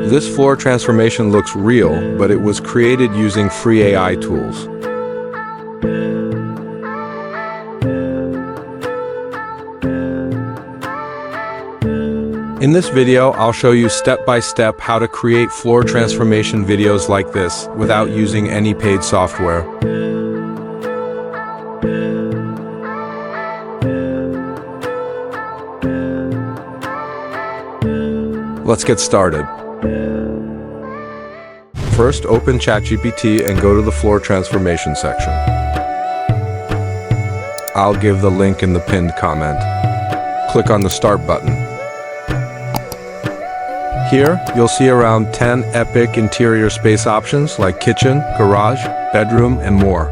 This floor transformation looks real, but it was created using free AI tools. In this video, I'll show you step-by-step how to create floor transformation videos like this without using any paid software. Let's get started. First, open ChatGPT and go to the floor transformation section. I'll give the link in the pinned comment. Click on the Start button. Here, you'll see around 10 epic interior space options like kitchen, garage, bedroom, and more.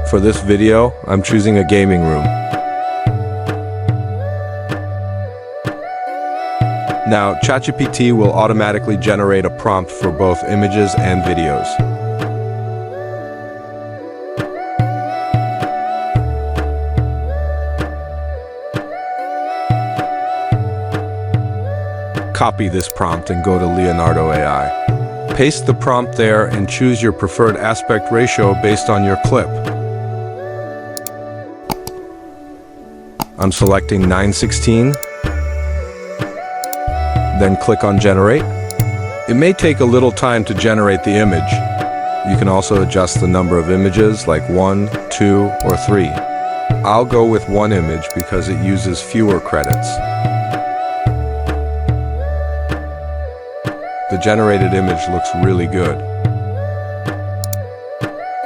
For this video, I'm choosing a gaming room. Now, ChatGPT will automatically generate a prompt for both images and videos. Copy this prompt and go to Leonardo AI. Paste the prompt there and choose your preferred aspect ratio based on your clip. I'm selecting 9:16. Then click on Generate. It may take a little time to generate the image. You can also adjust the number of images like 1, 2, or 3. I'll go with one image because it uses fewer credits. The generated image looks really good.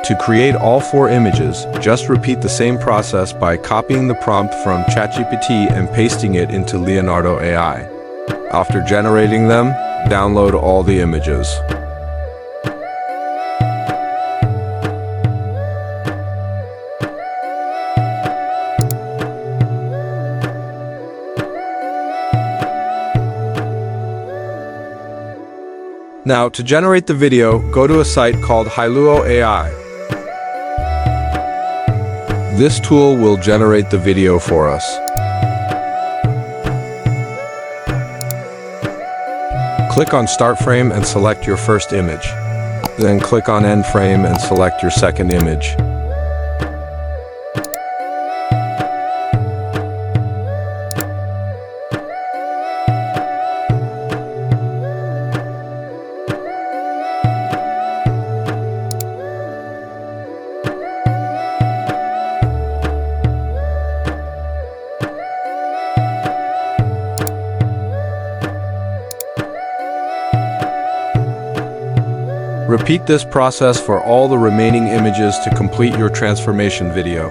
To create all 4 images, just repeat the same process by copying the prompt from ChatGPT and pasting it into Leonardo AI. After generating them, download all the images. Now, to generate the video, go to a site called Hailuo AI. This tool will generate the video for us. Click on Start Frame and select your first image. Then click on End Frame and select your second image. Repeat this process for all the remaining images to complete your transformation video.